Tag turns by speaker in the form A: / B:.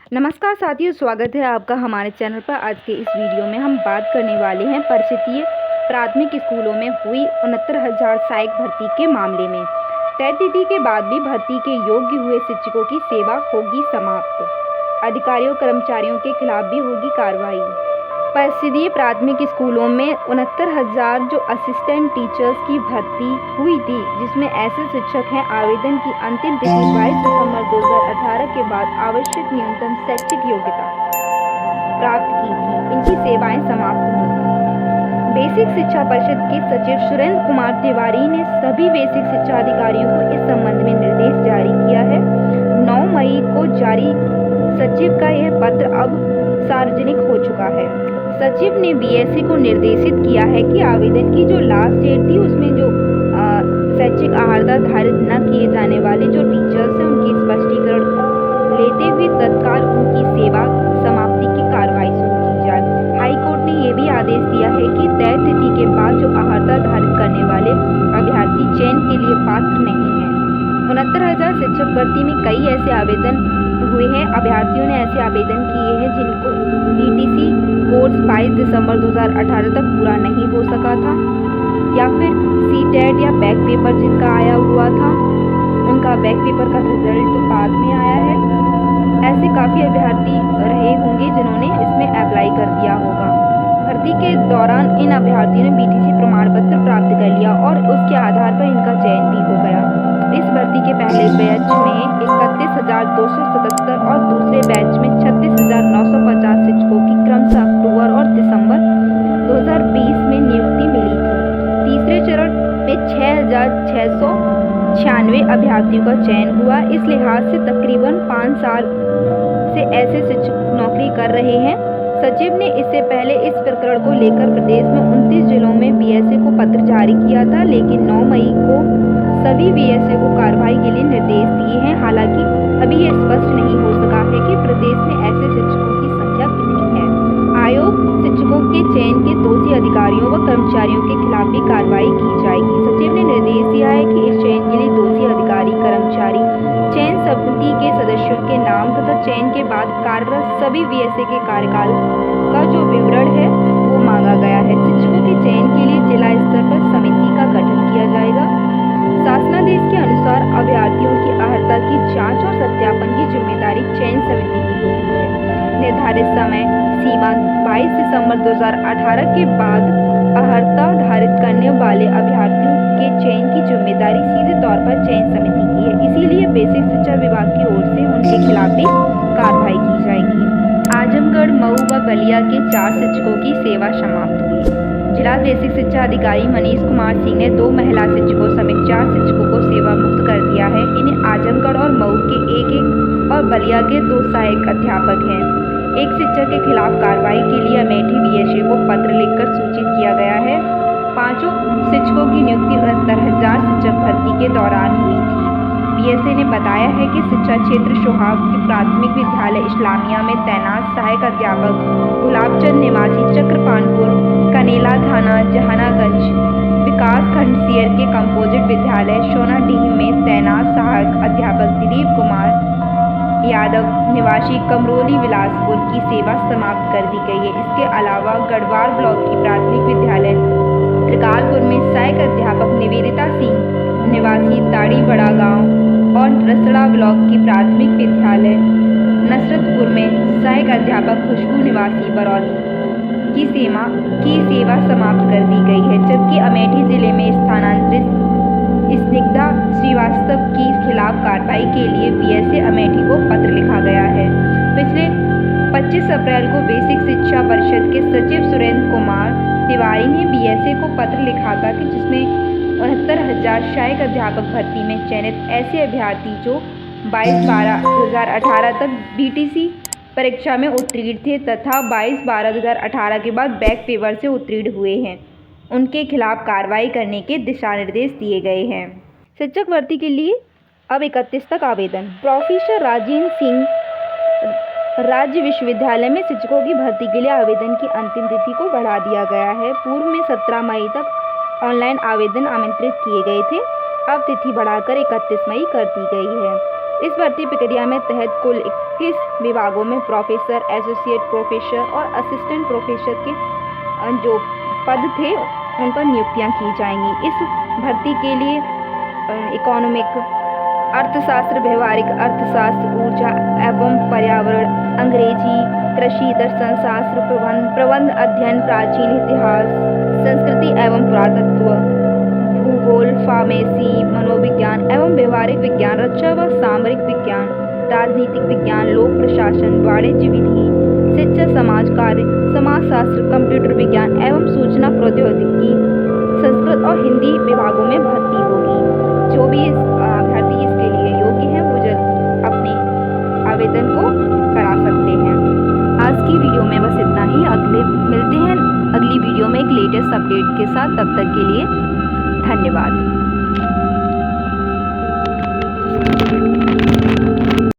A: नमस्कार साथियों, स्वागत है आपका हमारे चैनल पर। आज के इस वीडियो में हम बात करने वाले हैं परिषदीय प्राथमिक स्कूलों में हुई 69,000 सहायक भर्ती के मामले में। तय तिथि के बाद भी भर्ती के योग्य हुए शिक्षकों की सेवा होगी समाप्त। अधिकारियों कर्मचारियों के खिलाफ भी होगी कार्रवाई। परिषदीय प्राथमिक स्कूलों में 69,000 जो असिस्टेंट टीचर्स की भर्ती हुई थी, जिसमें ऐसे शिक्षक हैं आवेदन की अंतिम तिथि 22 दिसंबर 2018 के बाद आवश्यक न्यूनतम शैक्षिक योग्यता प्राप्त की थी, इनकी सेवाएं समाप्त होंगी। बेसिक शिक्षा परिषद के सचिव सुरेंद्र कुमार तिवारी ने सभी बेसिक शिक्षा अधिकारियों को इस संबंध में निर्देश जारी किया है। 9 मई को जारी सचिव का यह पत्र अब सार्वजनिक हो चुका है। सचिव ने बीएसए को निर्देशित किया है कि आवेदन की जो लास्ट डेट थी, उसमें जो शैक्षिक अर्हता धारित न किए जाने वाले जो टीचर्स हैं, उनकी स्पष्टीकरण लेते हुए तत्काल उनकी सेवा समाप्ति की कार्रवाई शुरू की जाए। हाईकोर्ट ने यह भी आदेश दिया है कि तय तिथि के बाद जो अर्हता धारित करने वाले अभ्यर्थी चयन के लिए पात्र नहीं हैं। 69,000 शिक्षक भर्ती में कई ऐसे आवेदन हुए हैं। अभ्यर्थियों ने ऐसे आवेदन किए हैं जिनको बीटीसी कोर्स 22 दिसंबर 2018 तक पूरा नहीं हो सका था, या फिर सीटेट या बैक पेपर जिनका आया हुआ था, उनका बैक पेपर का रिजल्ट बाद में आया है। ऐसे काफ़ी अभ्यर्थी रहे होंगे जिन्होंने इसमें अप्लाई कर दिया होगा। भर्ती के दौरान इन अभ्यर्थियों ने बीटीसी प्रमाण पत्र प्राप्त कर लिया और उसके आधार पर इनका चयन भी हो गया। इस भर्ती के पहले बैच में 31,277 और दूसरे बैच में 36,950 शिक्षकों की क्रमशः अक्टूबर और दिसंबर 2020 में नियुक्ति मिली थी। तीसरे चरण में 6,696 अभ्यर्थियों का चयन हुआ। इस लिहाज से तकरीबन 5 साल से ऐसे शिक्षक नौकरी कर रहे हैं। सचिव ने इससे पहले इस प्रकरण को लेकर प्रदेश में 29 जिलों में बीएसए को पत्र जारी किया था, लेकिन 9 मई को सभी बीएसए को कार्रवाई के लिए निर्देश दिए हैं। हालांकि अभी यह स्पष्ट नहीं हो सका है कि प्रदेश में ऐसे शिक्षकों की संख्या कितनी है। आयोग शिक्षकों के चयन के दोषी अधिकारियों व कर्मचारियों के खिलाफ भी कार्रवाई की जाएगी। सचिव ने निर्देश दिया है कि इस चयन के लिए दोषी अधिकारी कर्मचारी चयन समिति के सदस्यों के नाम तथा चयन के बाद कार्यरत सभी बीएसए के कार्यकाल का जो विवरण है वो मांगा गया है। शिक्षकों के चयन के लिए जिला स्तर पर समिति का गठन किया जाएगा। शासनादेश के अनुसार अभ्यर्थियों की अर्हता की जांच और सत्यापन की जिम्मेदारी चयन समिति की होती है। निर्धारित समय सीमा 22 दिसंबर 2018 के बाद अर्हता धारित करने वाले अभ्यर्थियों के चयन की जिम्मेदारी सीधे तौर पर चयन समिति की है। इसीलिए बेसिक शिक्षा विभाग की ओर से उनके खिलाफ भी कार्रवाई की जाएगी। आजमगढ़, मऊ व बलिया के 4 शिक्षकों की सेवा समाप्त हुई। जिला बेसिक शिक्षा अधिकारी मनीष कुमार सिंह ने 2 महिला शिक्षकों समेत 4 शिक्षकों को सेवा मुक्त कर दिया है। इन्हें आजमगढ़ और मऊ के 1-1 और बलिया के 2 सहायक अध्यापक हैं। एक शिक्षक के खिलाफ कार्रवाई के लिए अमेठी बीएसए को पत्र लिखकर सूचित किया गया है। 5 शिक्षकों की नियुक्ति 69,000 शिक्षक भर्ती के दौरान हुई थी। बीएसए ने बताया है कि शिक्षा क्षेत्र सोहाग के प्राथमिक विद्यालय इस्लामिया में तैनात सहायक अध्यापक गुलाबचंद निवासी चक्रपानपुर, कनेला थाना जहानागंज विकास खंड सीयर के कंपोजिट विद्यालय सोनाडीह में तैनात सहायक अध्यापक दिलीप कुमार यादव निवासी कमरोली बिलासपुर की सेवा समाप्त कर दी गई है। इसके अलावा गढ़वाल ब्लॉक की प्राथमिक विद्यालय त्रिकालपुर में सहायक अध्यापक निवेदिता सिंह निवासी ताड़ी बड़ा गाँव और रसड़ा ब्लॉक की प्राथमिक विद्यालय नसरतपुर में सहायक अध्यापक खुशबू निवासी बरौनी की सेवा समाप्त कर दी गई है। जबकि अमेठी जिले में स्थानांतरित स्निग्धा श्रीवास्तव के खिलाफ कार्रवाई के लिए बीएसए अमेठी को पत्र लिखा गया है। पिछले 25 अप्रैल को बेसिक शिक्षा परिषद के सचिव सुरेंद्र कुमार तिवारी ने बीएसए को पत्र लिखा था कि जिसमें 69,000 सहायक अध्यापक भर्ती में चयनित ऐसे अभ्यर्थी जो 22/12/2018 तक बीटीसी परीक्षा में उत्तीर्ण थे तथा 22/12/2018 के बाद बैक पेपर से उत्तीर्ण हुए हैं, उनके खिलाफ कार्रवाई करने के दिशा निर्देश दिए गए हैं। शिक्षक भर्ती के लिए अब 31 तक आवेदन। प्रोफेसर राजेंद्र सिंह राज्य विश्वविद्यालय में शिक्षकों की भर्ती के लिए आवेदन की अंतिम तिथि को बढ़ा दिया गया है। पूर्व में 17 मई तक ऑनलाइन आवेदन आमंत्रित किए गए थे, अब तिथि बढ़ाकर 31 मई कर दी गई है। इस भर्ती प्रक्रिया में तहत कुल 21 विभागों में प्रोफेसर, एसोसिएट प्रोफेसर और असिस्टेंट प्रोफेसर के जो पद थे उन पर नियुक्तियां की जाएंगी। इस भर्ती के लिए इकोनॉमिक अर्थशास्त्र, व्यवहारिक अर्थशास्त्र, ऊर्जा एवं पर्यावरण, अंग्रेजी, कृषि, दर्शन शास्त्र, प्रबंध अध्ययन, प्राचीन इतिहास, संस्कृति एवं पुरातत्व, भूगोल, फार्मेसी, मनोविज्ञान एवं व्यवहारिक विज्ञान, रक्षा व सामरिक विज्ञान, राजनीतिक विज्ञान, लोक प्रशासन, वाणिज्य विधि, शिक्षा, समाज कार्य, समाजशास्त्र, कंप्यूटर विज्ञान एवं सूचना प्रौद्योगिकी, संस्कृत और हिंदी विभागों में भर्ती होगी। जो भी अभ्यर्थी इसके लिए योग्य हैं वो जल्द अपने आवेदन को करा सकते हैं। आज की वीडियो में बस इतना ही। मिलते हैं अगली वीडियो में एक लेटेस्ट अपडेट के साथ। तब तक के लिए धन्यवाद।